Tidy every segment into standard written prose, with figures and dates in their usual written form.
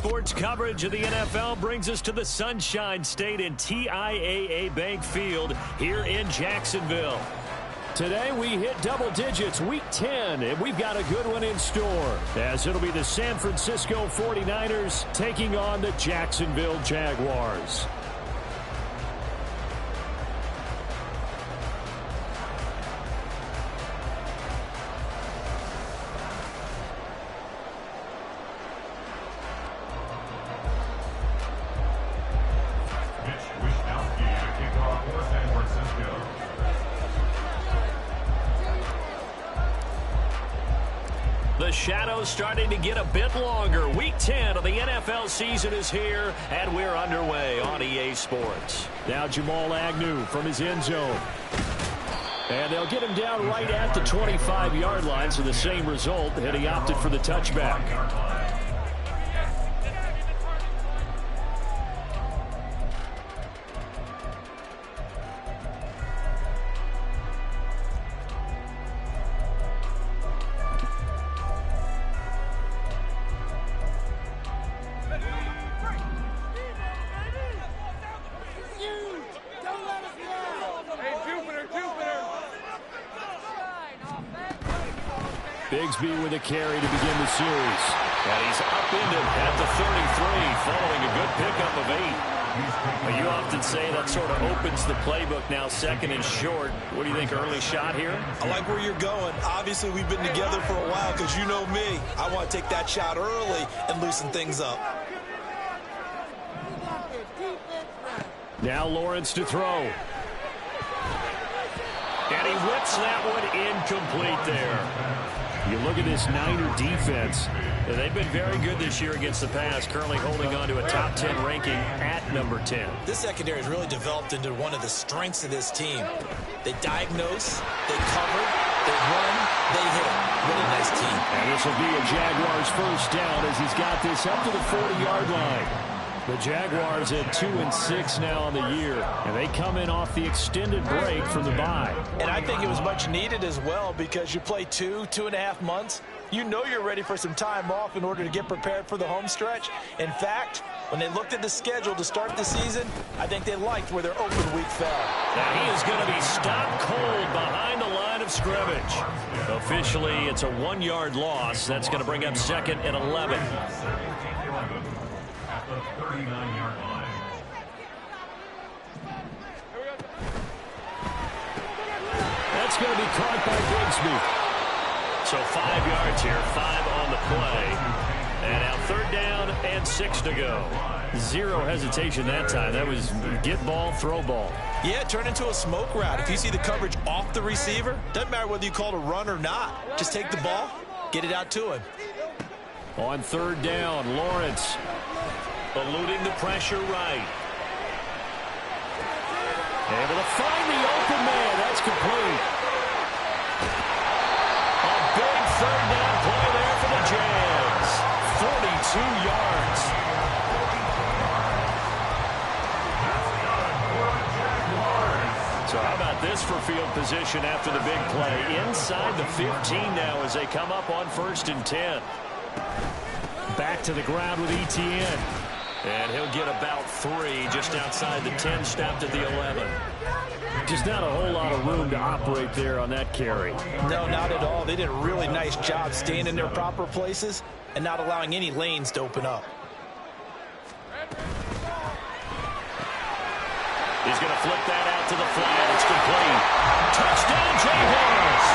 sports coverage of the NFL brings us to the Sunshine State in TIAA Bank Field here in Jacksonville. Today we hit double digits, week 10, and we've got a good one in store, as it'll be the San Francisco 49ers taking on the Jacksonville Jaguars. The shadows starting to get a bit longer. Week 10 of the NFL season is here, and we're underway on EA Sports. Now Jamal Agnew from his end zone. And they'll get him down right at the 25-yard line, so the same result, and he opted for the touchback. Bigsby with a carry to begin the series. And he's upended at the 33 following a good pickup of 8. But you often say that sort of opens the playbook now, second and short. What do you think, early shot here? I like where you're going. Obviously, we've been together for a while because you know me. I want to take that shot early and loosen things up. Now Lawrence to throw. And he whips that one incomplete there. You look at this Niner defense. They've been very good this year against the pass, currently holding on to a top 10 ranking at number 10. This secondary has really developed into one of the strengths of this team. They diagnose, they cover, they run, they hit. Really nice team. And this will be a Jaguars first down as he's got this up to the 40-yard line. The Jaguars at 2-6 now on the year, and they come in off the extended break from the bye. And I think it was much needed as well because you play 2.5 months. You know you're ready for some time off in order to get prepared for the home stretch. In fact, when they looked at the schedule to start the season, I think they liked where their open week fell. Now he is going to be stopped cold behind the line of scrimmage. Officially, it's a 1-yard loss. That's going to bring up second and 11. The 39-yard line. That's going to be caught by Bigsby. So 5 yards here, 5 on the play. And now 3rd down and 6 to go. Zero hesitation that time. That was get ball, throw ball. Yeah, turn into a smoke route. If you see the coverage off the receiver, doesn't matter whether you call it a run or not. Just take the ball, get it out to him. On 3rd down, Lawrence eluding the pressure right. Able to find the open man. That's complete. A big 3rd down play there for the Jags. 42 yards. So how about this for field position after the big play? Inside the 15 now as they come up on 1st and 10. Back to the ground with Etienne. And he'll get about 3 just outside the 10, stopped at the 11. Just not a whole lot of room to operate there on that carry. No, not at all. They did a really nice job staying in their proper places and not allowing any lanes to open up. He's going to flip that out to the flat. It's complete. Touchdown, Jaguars!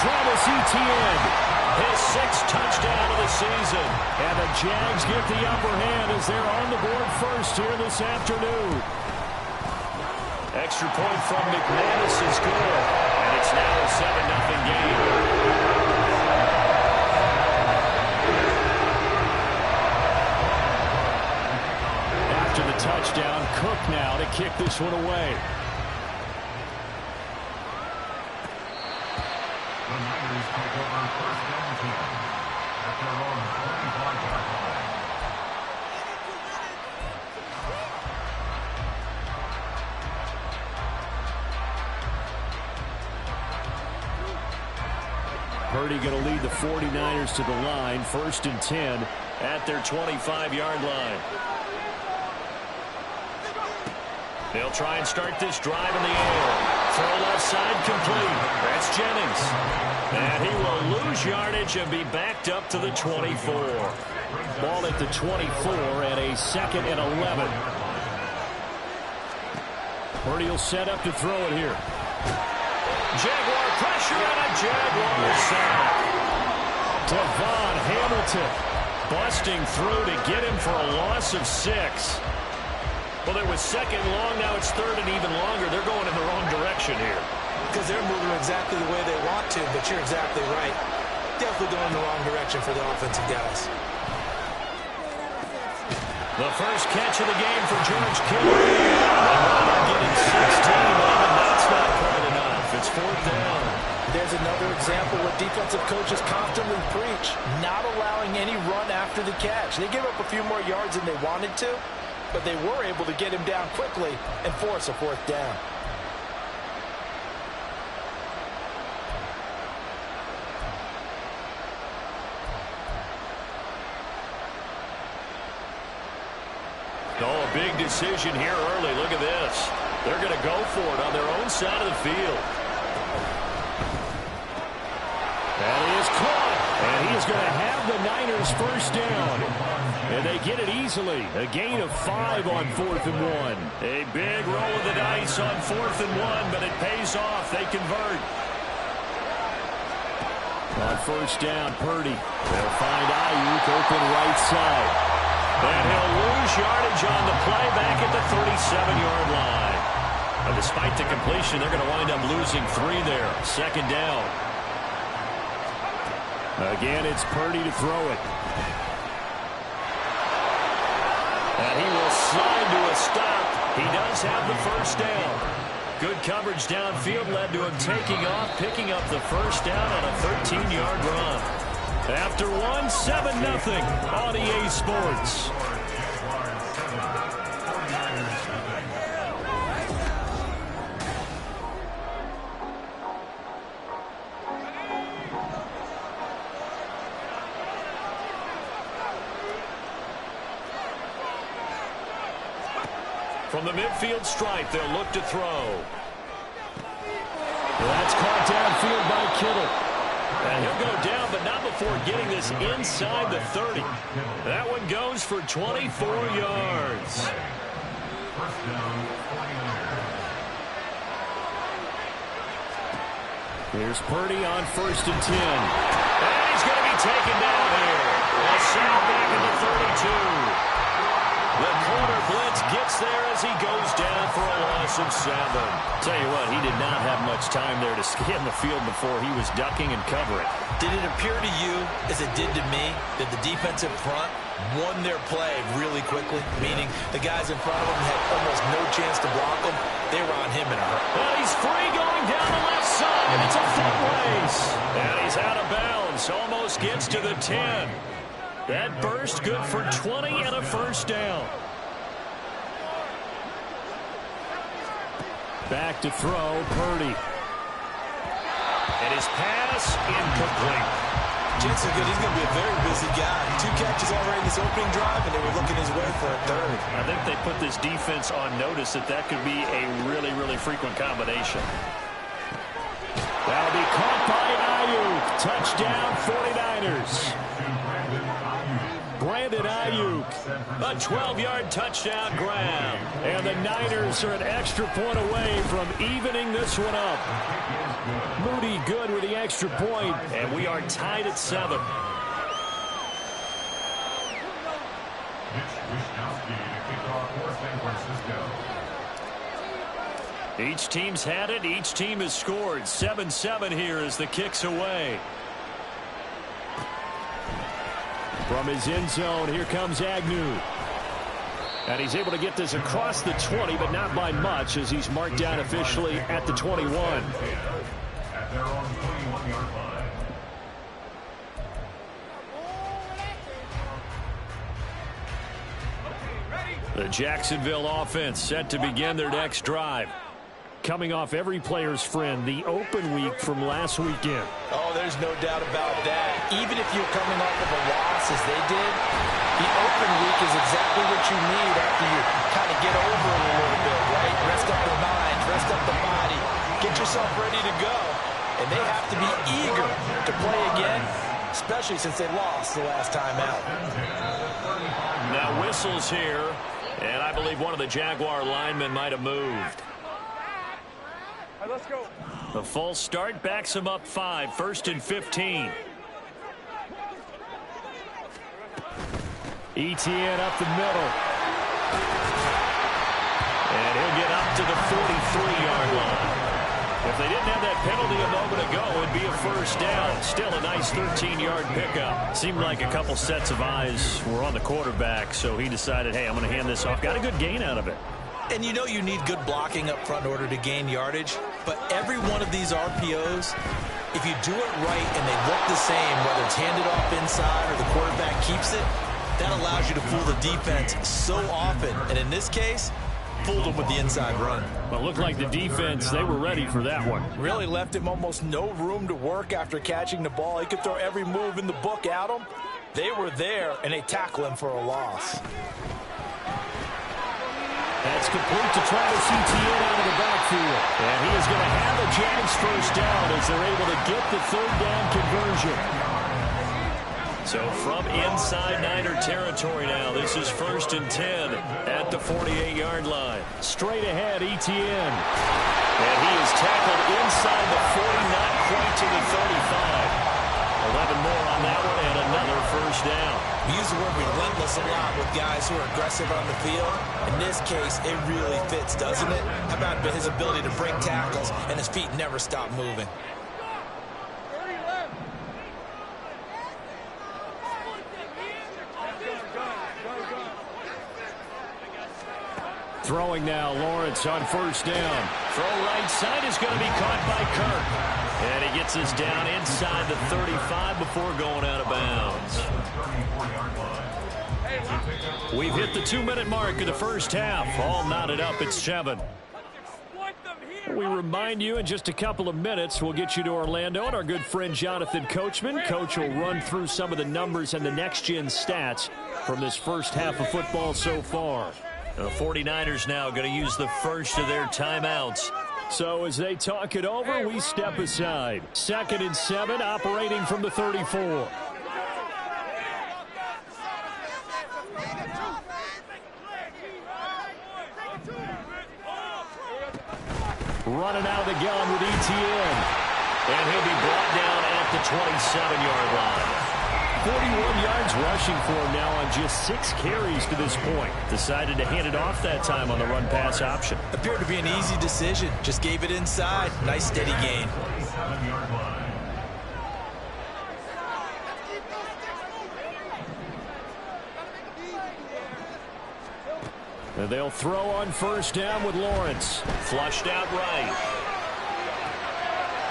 Travis Etienne. His 6th touchdown of the season. And the Jags get the upper hand as they're on the board first here this afternoon. Extra point from McManus is good. And it's now a 7-0 game. After the touchdown, Cook now to kick this one away. The Niners take over 1st and 10 at their own 45-yard line. Purdy going to lead the 49ers to the line. 1st and 10 at their 25-yard line. They'll try and start this drive in the air. Throw left side complete. That's Jennings. And he will lose yardage and be backed up to the 24. Ball at the 24 and a 2nd and 11. Purdy will set up to throw it here. Jaguar pressure and a Jaguar sack. Devon Hamilton busting through to get him for a loss of 6. Well, there was 2nd long. Now it's 3rd and even longer. They're going in the wrong direction here. Because they're moving exactly the way they want to, but you're exactly right. Definitely going in the wrong direction for the offensive guys. The first catch of the game for George Kittle. They're getting 16, but even that's not quite enough. It's 4th down. There's another example what defensive coaches constantly preach, not allowing any run after the catch. They give up a few more yards than they wanted to, but they were able to get him down quickly and force a 4th down. Oh, a big decision here early. Look at this. They're going to go for it on their own side of the field. And he is caught. And he is going to have the Niners first down. And they get it easily. A gain of 5 on 4th and 1. A big roll of the dice on 4th and 1, but it pays off. They convert. On first down, Purdy. They'll find Ayuk open right side. And he'll lose yardage on the play back at the 37-yard line. And despite the completion, they're going to wind up losing 3 there. 2nd down. Again, it's Purdy to throw it. And he will slide to a stop. He does have the first down. Good coverage downfield led to him taking off, picking up the first down on a 13-yard run. After 1, 7-0 on EA Sports. From the midfield stripe, they'll look to throw. That's caught downfield by Kittle. And he'll go down, but not before getting this inside the 30. That one goes for 24 yards. Here's Purdy on 1st and 10. And he's going to be taken down here. A sack back at the 32. The corner blitz gets there as he goes down for a loss of 7. Tell you what, he did not have much time there to scan the field before he was ducking and covering. Did it appear to you, as it did to me, that the defensive front won their play really quickly? Meaning the guys in front of him had almost no chance to block him. They were on him in a hurry. Well, he's free going down the left side. It's a foot race. And he's out of bounds. Almost gets to the 10. That burst good for 20 and a first down. Back to throw, Purdy. And his pass incomplete. Jensen good. He's going to be a very busy guy. 2 catches already in this opening drive, and they were looking his way for a 3rd. I think they put this defense on notice that could be a really, really frequent combination. That'll be caught by Ayuk. Touchdown, 49ers. Brandon Ayuk, a 12-yard touchdown grab. And the Niners are an extra point away from evening this one up. Moody good with the extra point, and we are tied at 7. Each team's had it. Each team has scored. 7-7 here as the kick's away. From his end zone, here comes Agnew. And he's able to get this across the 20, but not by much, as he's marked down officially at the 21. At their own 21-yard line. The Jacksonville offense set to begin their next drive. coming off every player's friend, the open week from last weekend. Oh, there's no doubt about that. Even if you're coming off of a loss as they did, the open week is exactly what you need after you kind of get over it a little bit, right? Rest up the mind, rest up the body, get yourself ready to go. And they have to be eager to play again, especially since they lost the last time out. Now whistles here, and I believe one of the Jaguar linemen might have moved. All right, let's go. The false start backs him up 5, 1st and 15. Etienne up the middle. And he'll get up to the 43-yard line. If they didn't have that penalty a moment ago, it'd be a first down. Still a nice 13-yard pickup. Seemed like a couple sets of eyes were on the quarterback, so he decided, hey, I'm going to hand this off. Got a good gain out of it. And you know you need good blocking up front in order to gain yardage, but every one of these RPOs, if you do it right and they look the same, whether it's handed off inside or the quarterback keeps it, that allows you to fool the defense so often. And in this case, fooled them with the inside run. Well, it looked like the defense, they were ready for that one. Really left him almost no room to work after catching the ball. He could throw every move in the book at him. They were there, and they tackle him for a loss. That's complete to Travis Etienne out of the backfield. And he is going to have a Jags first down as they're able to get the third down conversion. So from inside Niner territory now, this is 1st and 10 at the 48-yard line. Straight ahead, Etienne. And he is tackled inside the 40, not quite to the 35. 11 more on that one and another first down. We use the word relentless a lot with guys who are aggressive on the field. In this case, it really fits, doesn't it? How about his ability to break tackles and his feet never stop moving? Throwing now, Lawrence on first down. Throw right side is going to be caught by Kirk. And he gets us down inside the 35 before going out of bounds. We've hit the 2-minute mark of the first half. All knotted up at 7. We remind you in just a couple of minutes, we'll get you to Orlando and our good friend Jonathan Coachman. Coach will run through some of the numbers and the next-gen stats from this first half of football so far. The 49ers now going to use the first of their timeouts. So as they talk it over, we step aside. 2nd and 7, operating from the 34. Running out of the gun with Etienne. And he'll be brought down at the 27-yard line. 41 yards rushing for him now on just 6 carries to this point. Decided to hand it off that time on the run-pass option. Appeared to be an easy decision. Just gave it inside. Nice steady gain. And they'll throw on first down with Lawrence. Flushed out right.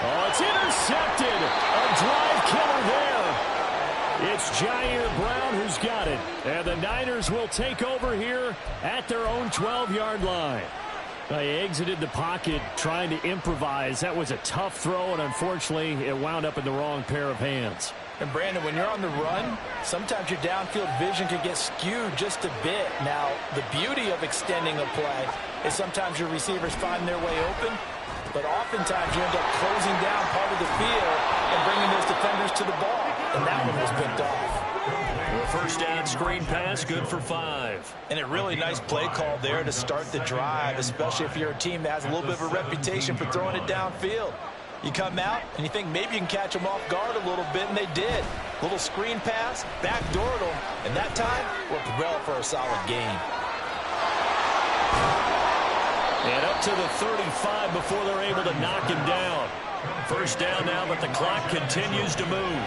Oh, it's intercepted. A drive killer there. It's Jair Brown who's got it. And the Niners will take over here at their own 12-yard line. They exited the pocket trying to improvise. That was a tough throw, and unfortunately, it wound up in the wrong pair of hands. And Brandon, when you're on the run, sometimes your downfield vision could get skewed just a bit. Now, the beauty of extending a play is sometimes your receivers find their way open, but oftentimes you end up closing down part of the field and bringing those defenders to the ball. And that one was picked off. First down screen pass, good for 5. And a really nice play call there to start the drive, especially if you're a team that has a little bit of a reputation for throwing it downfield. You come out and you think maybe you can catch them off guard a little bit, and they did. Little screen pass, backdoored them, and that time worked well for a solid gain. And up to the 35 before they're able to knock him down. First down now, but the clock continues to move.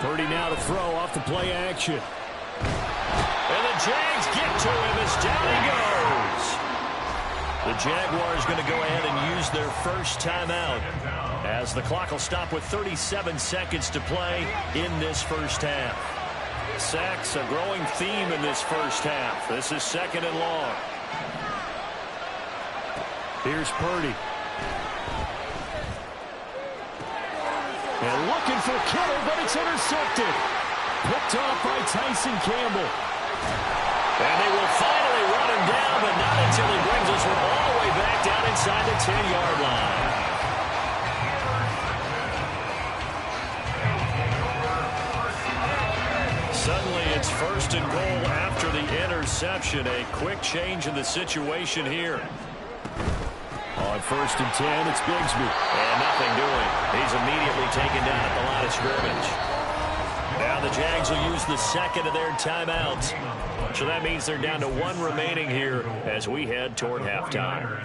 Purdy now to throw off the play action. And the Jags get to him as down he goes. The Jaguars going to go ahead and use their first timeout as the clock will stop with 37 seconds to play in this first half. Sacks, a growing theme in this first half. This is 2nd and long. Here's Purdy. And looking for Kittle, but it's intercepted. Picked off by Tyson Campbell. And they will finally run him down, but not until he brings us all the way back down inside the 10-yard line. Suddenly it's 1st and goal after the interception. A quick change in the situation here. On 1st and 10, it's Bigsby. And nothing doing. He's immediately taken down at the line of scrimmage. Now the Jags will use the second of their timeouts. So that means they're down to 1 remaining here as we head toward halftime.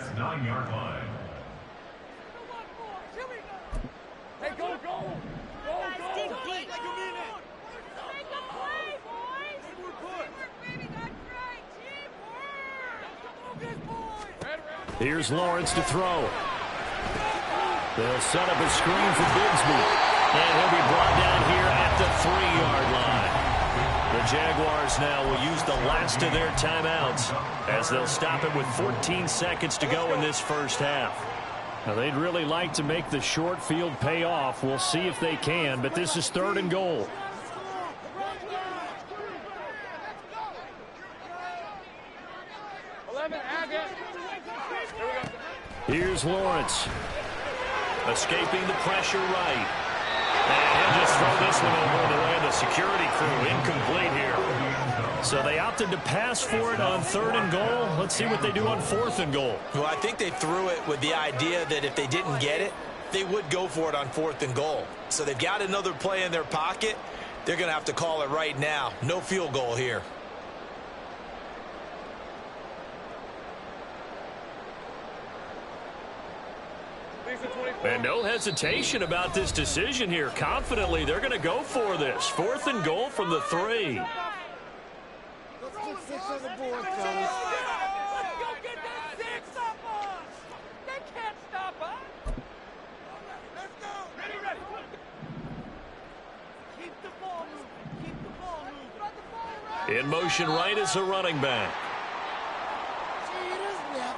Hey, go, go! Go, go! Dig deep. Here's Lawrence to throw. They'll set up a screen for Bigsby. And he'll be brought down here at the 3-yard line. The Jaguars now will use the last of their timeouts as they'll stop it with 14 seconds to go in this first half. Now, they'd really like to make the short field pay off. We'll see if they can, but this is 3rd and goal. Here's Lawrence. Escaping the pressure right. And he'll just throw this one over the way of the security crew. Incomplete here. So they opted to pass for it on 3rd and goal. Let's see what they do on 4th and goal. Well, I think they threw it with the idea that if they didn't get it, they would go for it on 4th and goal. So they've got another play in their pocket. They're going to have to call it right now. No field goal here. And no hesitation about this decision here. Confidently, they're going to go for this. 4th and goal from the 3. Let's get 6 on the board, fellas. Let's go get that 6 up us! They can't stop us! Let's go! Ready, ready! Keep the ball moving. Keep the ball moving. Run the ball right. In motion right is a running back.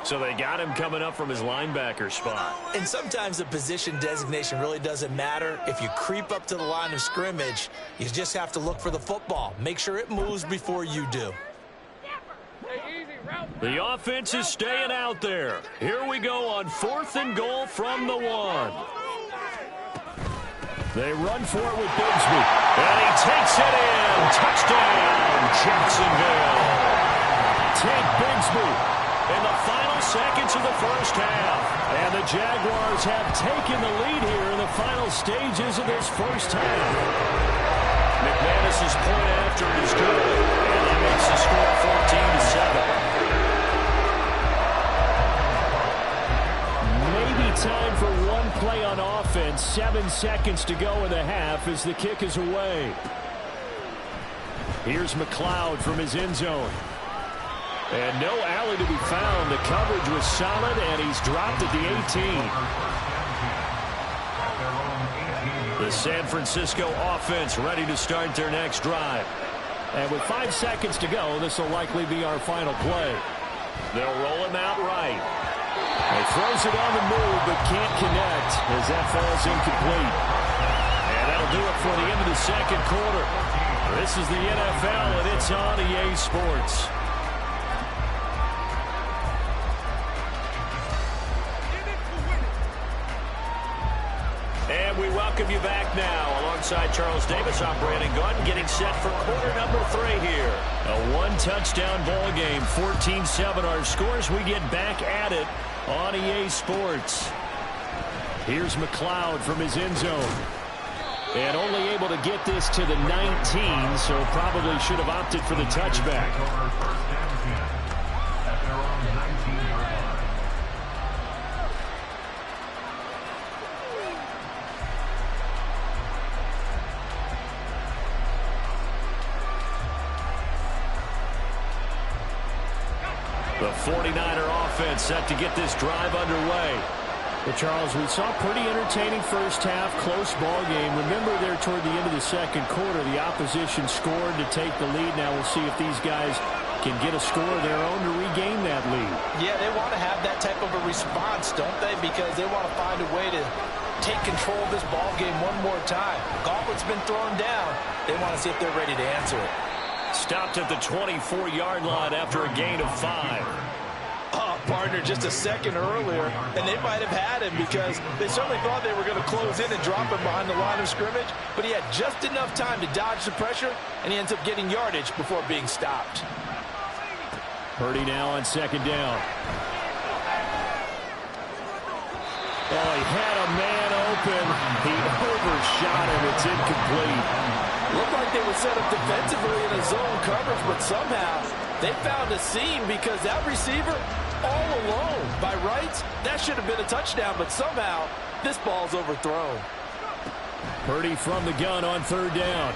So they got him coming up from his linebacker spot. And sometimes the position designation really doesn't matter. If you creep up to the line of scrimmage, you just have to look for the football. Make sure it moves before you do. The offense is staying out there. Here we go on 4th and goal from the 1. They run for it with Bigsby. And he takes it in. Touchdown, Jacksonville. Take Bigsby in the final seconds of the first half. And the Jaguars have taken the lead here in the final stages of this first half. McManus's point after is good, and that makes the score 14-7. Maybe time for one play on offense. 7 seconds to go in the half as the kick is away. Here's McLeod from his end zone. And no alley to be found. The coverage was solid, and he's dropped at the 18. The San Francisco offense ready to start their next drive. And with 5 seconds to go, this will likely be our final play. They'll roll him out right. He throws it on the move, but can't connect as that falls incomplete. And that'll do it for the end of the second quarter. This is the NFL, and it's on EA Sports. And we welcome you back now alongside Charles Davis, I'm Brandon Gaudin, getting set for quarter number 3 here. A 1-touchdown ball game, 14-7 our scores. We get back at it on EA Sports. Here's McLeod from his end zone. And only able to get this to the 19, so probably should have opted for the touchback. The 49er offense set to get this drive underway. Well, Charles, we saw a pretty entertaining first half, close ball game. Remember there toward the end of the second quarter, the opposition scored to take the lead. Now we'll see if these guys can get a score of their own to regain that lead. Yeah, they want to have that type of a response, don't they? Because they want to find a way to take control of this ball game one more time. Gauntlet's been thrown down. They want to see if they're ready to answer it. Stopped at the 24-yard line after a gain of 5. Oh, partner, just a second earlier, and they might have had him because they certainly thought they were going to close in and drop him behind the line of scrimmage, but he had just enough time to dodge the pressure, and he ends up getting yardage before being stopped. Purdy now on second down. Oh, he had a man open. He overshot him. It's incomplete. Looked like they were set up defensively in a zone coverage, but somehow they found a seam because that receiver all alone. By rights, that should have been a touchdown, but somehow this ball's overthrown. Purdy from the gun on third down.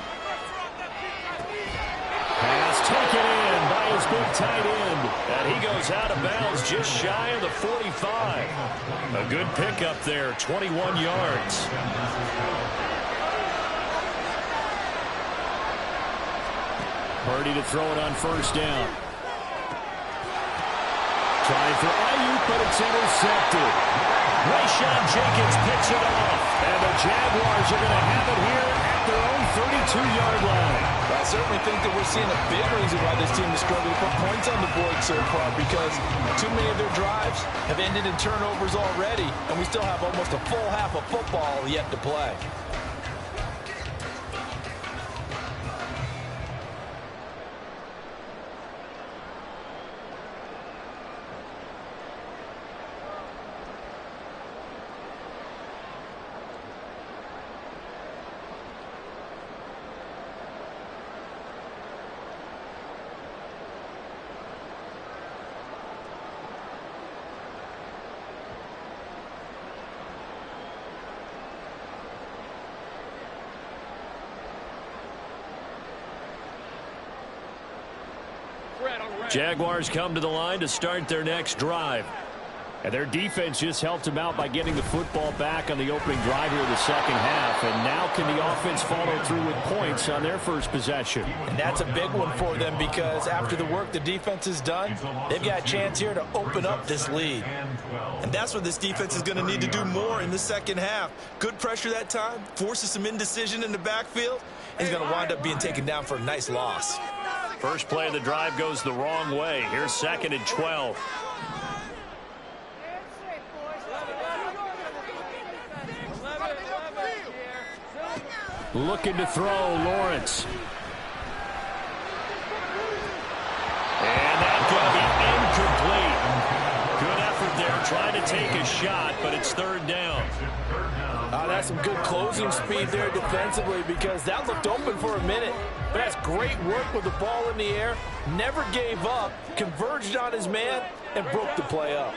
Pass taken in by his big tight end. And he goes out of bounds just shy of the 45. A good pickup there, 21 yards. Purdy to throw it on first down. Trying for Ayuk, but it's intercepted. Rayshawn Jenkins picks it off. And the Jaguars are going to have it here at their own 32-yard line. I certainly think that we're seeing a big reason why this team is struggling to put points on the board so far, because too many of their drives have ended in turnovers already, and we still have almost a full half of football yet to play. Jaguars come to the line to start their next drive. And their defense just helped them out by getting the football back on the opening drive here in the second half. And now can the offense follow through with points on their first possession? And that's a big one for them because after the work the defense has done, they've got a chance here to open up this lead. And that's what this defense is going to need to do more in the second half. Good pressure that time, forces some indecision in the backfield, and he's going to wind up being taken down for a nice loss. First play of the drive goes the wrong way. Here's second and 12. Looking to throw, Lawrence. And that's going to be incomplete. Good effort there, trying to take a shot, but it's third down. That's some good closing speed there defensively because that looked open for a minute. But that's great work with the ball in the air. Never gave up, converged on his man, and broke the play up.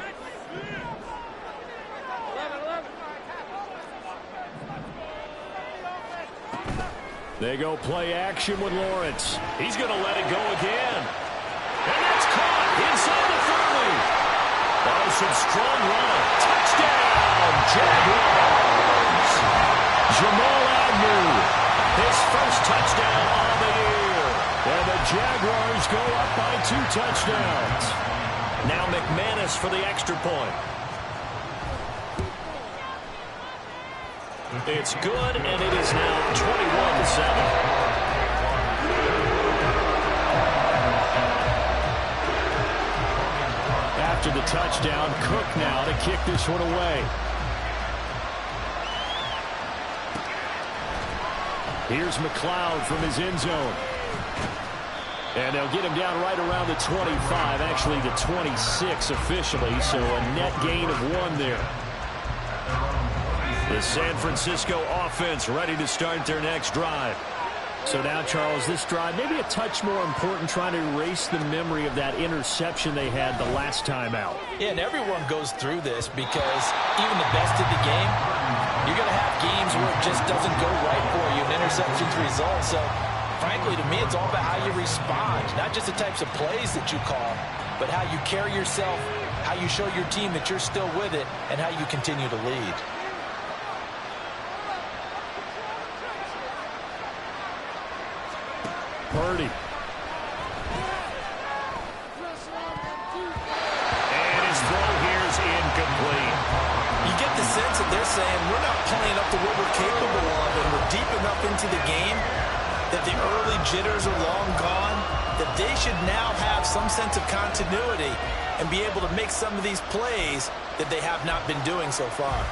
They go play action with Lawrence. He's going to let it go again. And that's caught inside the 30. Oh, some strong run. Touchdown, Jaguars. Jamal Agnew, his first touchdown on the year. And the Jaguars go up by 2 touchdowns. Now McManus for the extra point. It's good, and it is now 21-7. After the touchdown, Cook now to kick this one away. Here's McLeod from his end zone. And they'll get him down right around the 25, actually the 26 officially, so a net gain of 1 there. The San Francisco offense ready to start their next drive. So now, Charles, this drive maybe a touch more important, trying to erase the memory of that interception they had the last time out. Yeah, and everyone goes through this because even the best of the game, you're going to have games where it just doesn't go right for you, and interceptions result. So, frankly, to me, it's all about how you respond, not just the types of plays that you call, but how you carry yourself, how you show your team that you're still with it, and how you continue to lead. Purdy. enough into the game that the early jitters are long gone, that they should now have some sense of continuity and be able to make some of these plays that they have not been doing so far.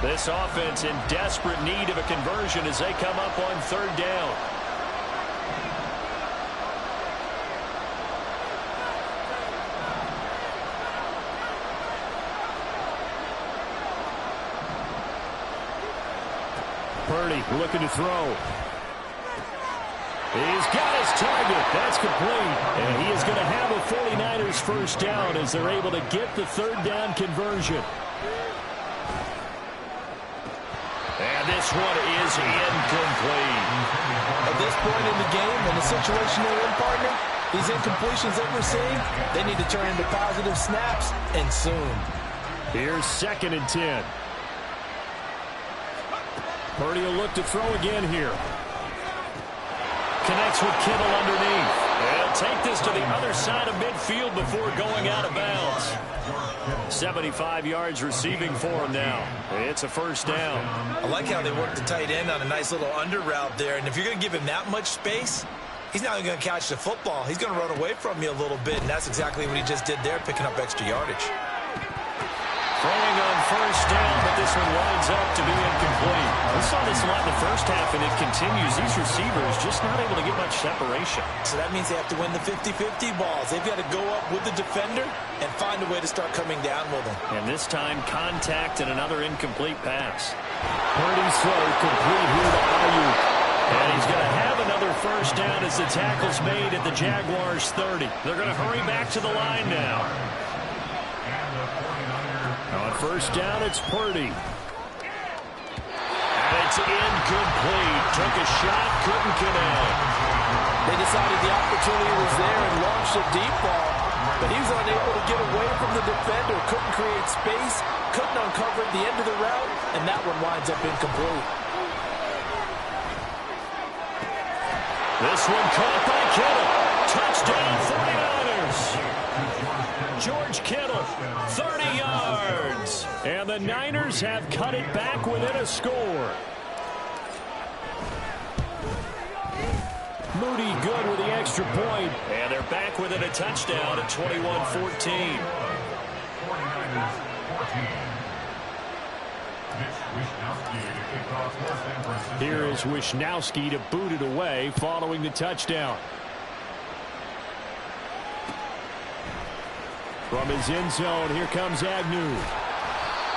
This offense in desperate need of a conversion as they come up on third down. Purdy looking to throw. He's got his target. That's complete. And he is going to have a 49ers first down as they're able to get the third down conversion. And this one is incomplete. At this point in the game, in the situation they're in, partner, these incompletions that we're seeing, they need to turn into positive snaps, and soon. Here's 2nd and 10. Purdy will look to throw again here. Connects with Kittle underneath. He'll take this to the other side of midfield before going out of bounds. 75 yards receiving for him now. It's a first down. I like how they work the tight end on a nice little under route there. And if you're going to give him that much space, he's not going to catch the football. He's going to run away from you a little bit, and that's exactly what he just did there, picking up extra yardage. Throwing on first down, but this one winds up to be incomplete. We saw this a lot in the first half, and it continues. These receivers just not able to get much separation. So that means they have to win the 50-50 balls. They've got to go up with the defender and find a way to start coming down with them. And this time, contact and another incomplete pass. Purdy's throw complete here to Ayuk. And he's going to have another first down as the tackle's made at the Jaguars' 30. They're going to hurry back to the line now. On first down, it's Purdy. And it's incomplete. Took a shot, couldn't connect. They decided the opportunity was there and launched a deep ball, but he was unable to get away from the defender, couldn't create space, couldn't uncover the end of the route, and that one winds up incomplete. This one caught by Kittle. Touchdown, 49ers. George Kittle, 30 yards. And the Niners have cut it back within a score. Moody good with the extra point. And they're back within a touchdown at 21-14. Here is Wishnowski to boot it away following the touchdown. From his end zone, here comes Agnew.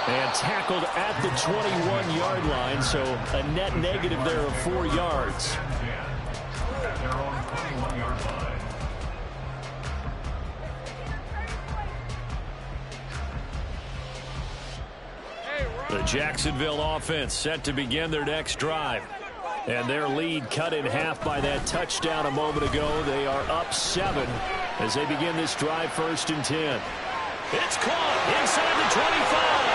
And tackled at the 21-yard line, so a net negative there of 4 yards. The Jacksonville offense set to begin their next drive. And their lead cut in half by that touchdown a moment ago. They are up 7 as they begin this drive, 1st and 10. It's caught inside the 25.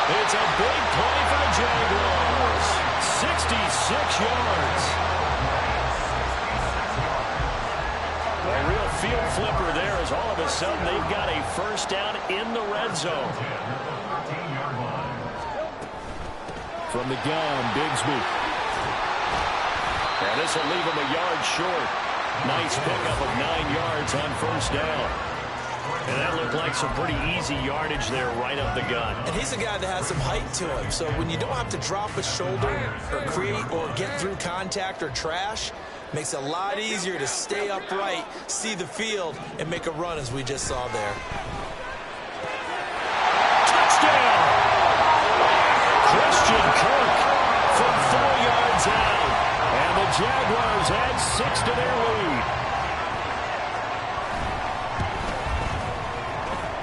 It's a big play for the Jaguars. 66 yards. A real field flipper there as all of a sudden they've got a first down in the red zone. From the gun, Bigsby. And this will leave him a yard short. Nice pickup of 9 yards on first down. And that looked like some pretty easy yardage there right up the gut. And he's a guy that has some height to him. So when you don't have to drop a shoulder or create or get through contact or trash, makes it a lot easier to stay upright, see the field, and make a run as we just saw there. Touchdown! Christian Kirk from 4 yards out. And the Jaguars add 6 to their lead.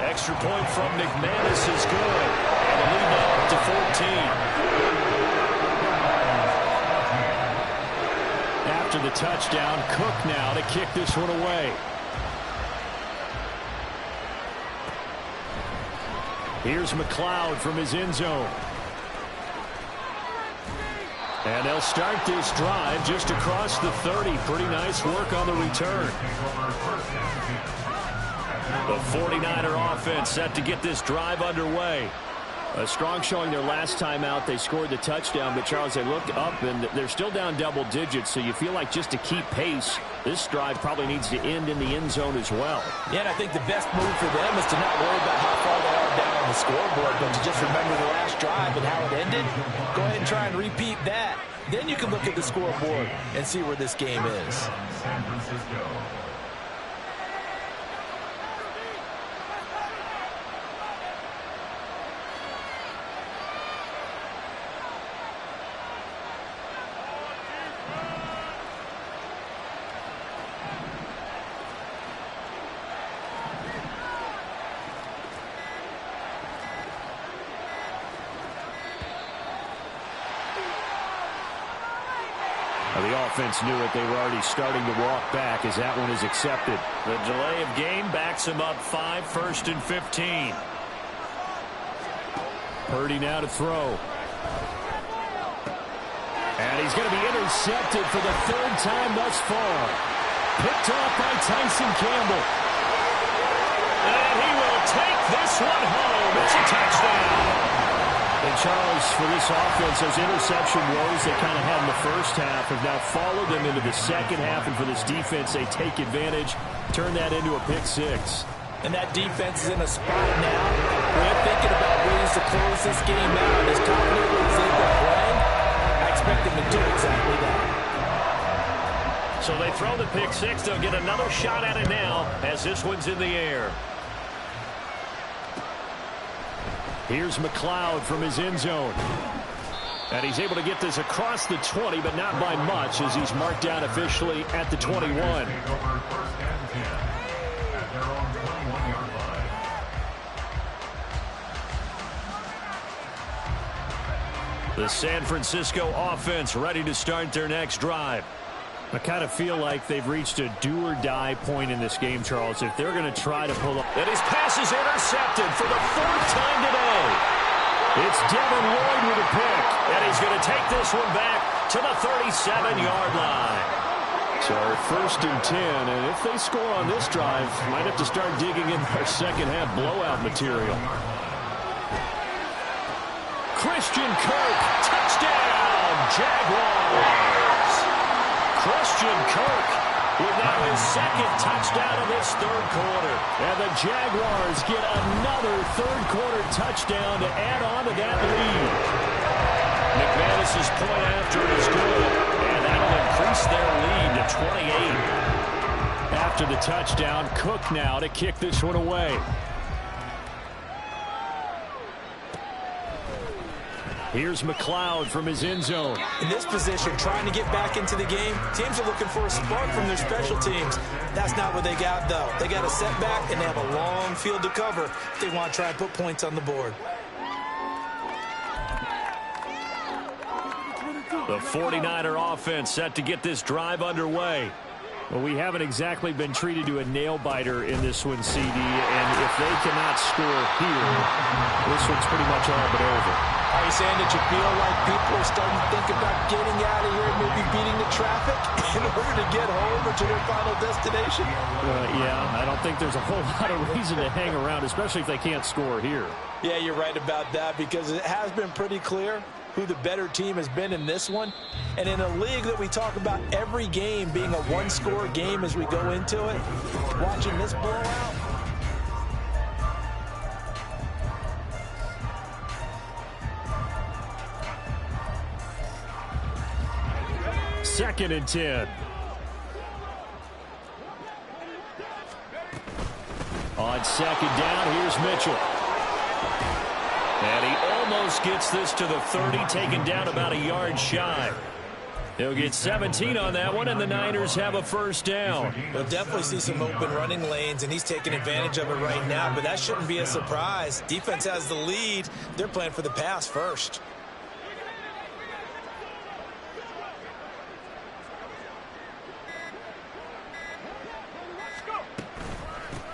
Extra point from McManus is good. And the lead now up to 14. After the touchdown, Cook now to kick this one away. Here's McLeod from his end zone. And they'll start this drive just across the 30. Pretty nice work on the return. The 49er offense set to get this drive underway. A strong showing their last time out. They scored the touchdown, but Charles, they looked up and they're still down double digits, so you feel like just to keep pace, this drive probably needs to end in the end zone as well. Yeah, and I think the best move for them is to not worry about how far they are down on the scoreboard, but to just remember the last drive and how it ended. Go ahead and try and repeat that. Then you can look at the scoreboard and see where this game is. San Francisco. The offense knew it. They were already starting to walk back as that one is accepted. The delay of game backs him up 5, 1st and 15. Purdy now to throw. And he's going to be intercepted for the 3rd time thus far. Picked off by Tyson Campbell. And he will take this one home. It's a touchdown. And Charles, for this offense, those interception woes they kind of had in the first half have now followed them into the second half. And for this defense, they take advantage, turn that into a pick 6. And that defense is in a spot now where they're thinking about ways to close this game out. As confidently as they've been playing, I expect them to do exactly that. So they throw the pick 6. They'll get another shot at it now as this one's in the air. Here's McLeod from his end zone. And he's able to get this across the 20, but not by much as he's marked down officially at the 21. The San Francisco offense ready to start their next drive. I kind of feel like they've reached a do-or-die point in this game, Charles. If they're going to try to pull up... And his pass is intercepted for the 4th time today. It's Devin Lloyd with a pick. And he's going to take this one back to the 37-yard line. So 1st and 10. And if they score on this drive, might have to start digging in their second-half blowout material. Christian Kirk, touchdown, Jaguars. Christian Kirk with now his 2nd touchdown of this 3rd quarter. And the Jaguars get another 3rd quarter touchdown to add on to that lead. McManus's point after is good, and that'll increase their lead to 28. After the touchdown, Cook now to kick this one away. Here's McLeod from his end zone. In this position, trying to get back into the game, teams are looking for a spark from their special teams. That's not what they got, though. They got a setback, and they have a long field to cover if they want to try and put points on the board. The 49er offense set to get this drive underway. Well, we haven't exactly been treated to a nail-biter in this one, CD, and if they cannot score here, this one's pretty much all but over. Are you saying that you feel like people are starting to think about getting out of here and maybe beating the traffic in order to get home or to their final destination? Yeah, I don't think there's a whole lot of reason to hang around, especially if they can't score here. Yeah, you're right about that because it has been pretty clear who the better team has been in this one. And in a league that we talk about every game being a one-score game as we go into it, watching this blowout, 2nd and 10. On 2nd down, here's Mitchell. And he almost gets this to the 30, taken down about a yard shy. He'll get 17 on that one, and the Niners have a 1st down. We'll definitely see some open running lanes, and he's taking advantage of it right now, but that shouldn't be a surprise. Defense has the lead. They're playing for the pass first.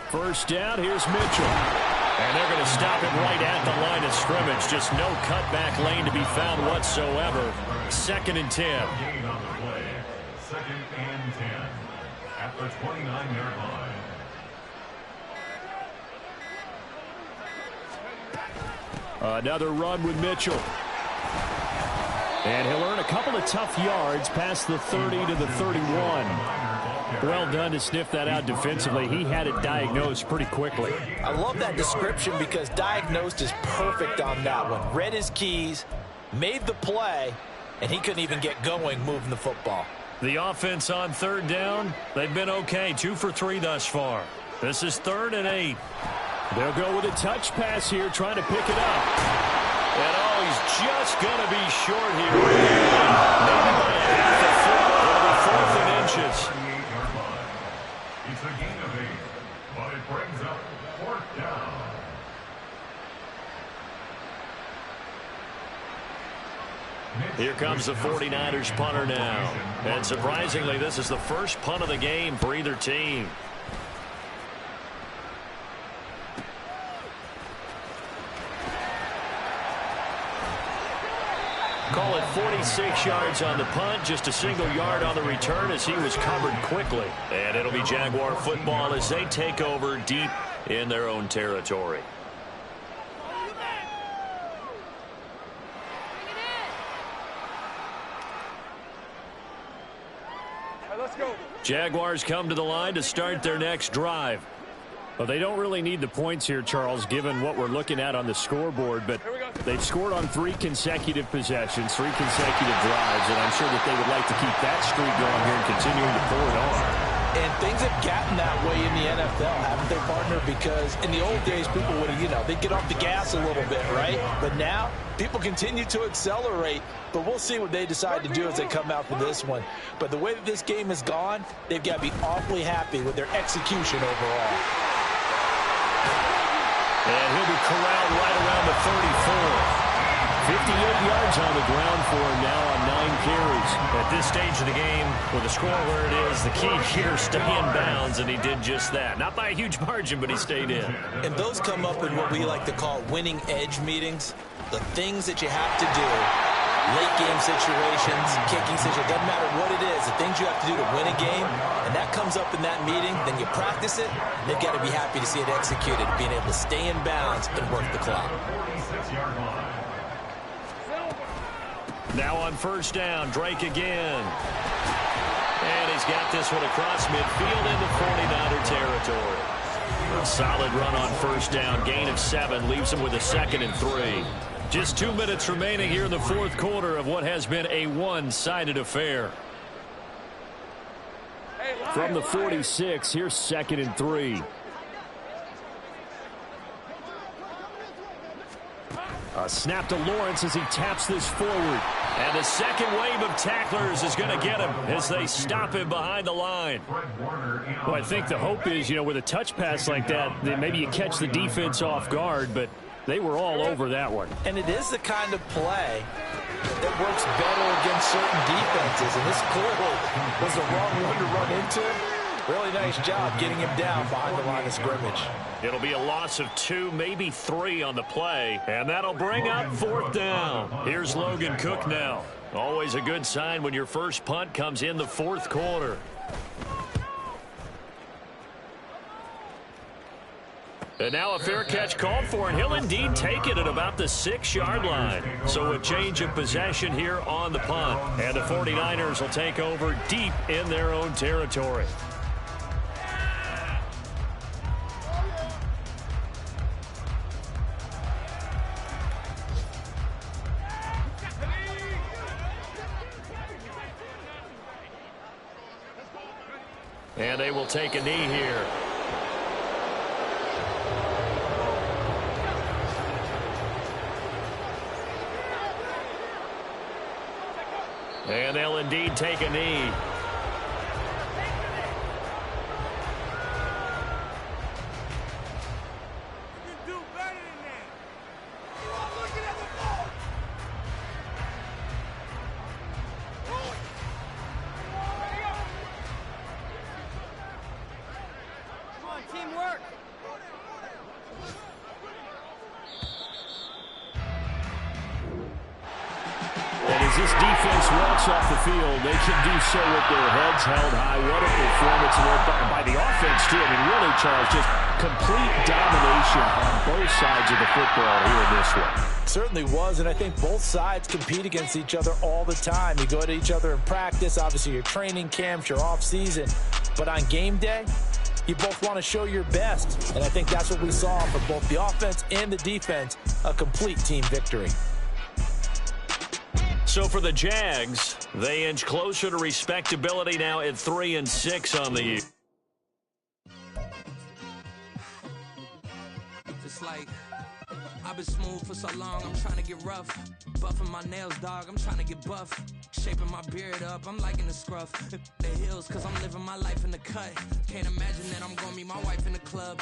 First down, here's Mitchell. And they're going to stop it right at the line of scrimmage. Just no cutback lane to be found whatsoever. 2nd and 10. Gain on the play. 2nd and 10 at the 29-yard line. Another run with Mitchell. And he'll earn a couple of tough yards past the 30 to the 31. Well done to sniff that out defensively. He had it diagnosed pretty quickly. I love that description because diagnosed is perfect on that one. Read his keys, made the play, and he couldn't even get going moving the football. The offense on third down, they've been okay. 2 for 3 thus far. This is 3rd and 8. They'll go with a touch pass here, trying to pick it up. And he's just going to be short here. Maybe by half a foot. It'll be 4th and inches. It's a gain of 8, but it brings up 4th down. Here comes the 49ers punter now. And surprisingly, this is the first punt of the game for either team. Call it 46 yards on the punt, just a single yard on the return as he was covered quickly. And it'll be Jaguar football as they take over deep in their own territory. Jaguars come to the line to start their next drive. Well, they don't really need the points here, Charles, given what we're looking at on the scoreboard, but they've scored on 3 consecutive possessions, 3 consecutive drives, and I'm sure that they would like to keep that streak going here and continuing to pour it on. And things have gotten that way in the NFL, haven't they, partner? Because in the old days, people would have, they'd get off the gas a little bit, right? But now, people continue to accelerate, but we'll see what they decide to do as they come out for this one. But the way that this game has gone, they've got to be awfully happy with their execution overall. And he'll be corralled right around the 34. 58 yards on the ground for him now on 9 carries. At this stage of the game, with the score where it is, the key here, stay in bounds, and he did just that. Not by a huge margin, but he stayed in. And those come up in what we like to call winning edge meetings. The things that you have to do, late game situations, kicking situations, doesn't matter what it is, the things you have to do to win a game, and that comes up in that meeting, then you practice it, and they've got to be happy to see it executed, being able to stay in bounds and work the clock. 46-yard line. Now on first down, Drake again. And he's got this one across midfield into 49er territory. A solid run on first down, gain of 7, leaves him with a 2nd and 3. Just 2 minutes remaining here in the 4th quarter of what has been a one-sided affair. From the 46, here's 2nd and 3. A snap to Lawrence as he taps this forward. And the second wave of tacklers is going to get him as they stop him behind the line. Well, I think the hope is, with a touch pass like that, that maybe you catch the defense off guard, but they were all over that one. And it is the kind of play that works better against certain defenses, and this clearly was the wrong one to run into him. Really nice job getting him down behind the line of scrimmage. It'll be a loss of 2, maybe 3 on the play, and that'll bring up 4th down. Here's Logan Cook now. Always a good sign when your first punt comes in the 4th quarter. And now a fair catch called for, and he'll indeed take it at about the 6-yard line. So a change of possession here on the punt, and the 49ers will take over deep in their own territory. And they will take a knee here. And they'll indeed take a knee. this defense walks off the field, they can do so with their heads held high. What a performance by the offense, too. I mean, really, Charles, just complete domination on both sides of the football here in this one. Certainly was, and I think both sides compete against each other all the time. You go to each other in practice, obviously your training camps, your off-season, but on game day, you both want to show your best, and I think that's what we saw from both the offense and the defense, a complete team victory. So for the Jags, they inch closer to respectability now at 3-6 on the year. Just like I've been smooth for so long, I'm trying to get rough. Buffing my nails, dog, I'm trying to get buff. Shaping my beard up, I'm liking the scruff. The hills, cause I'm living my life in the cut. Can't imagine that I'm gonna meet my wife in the club.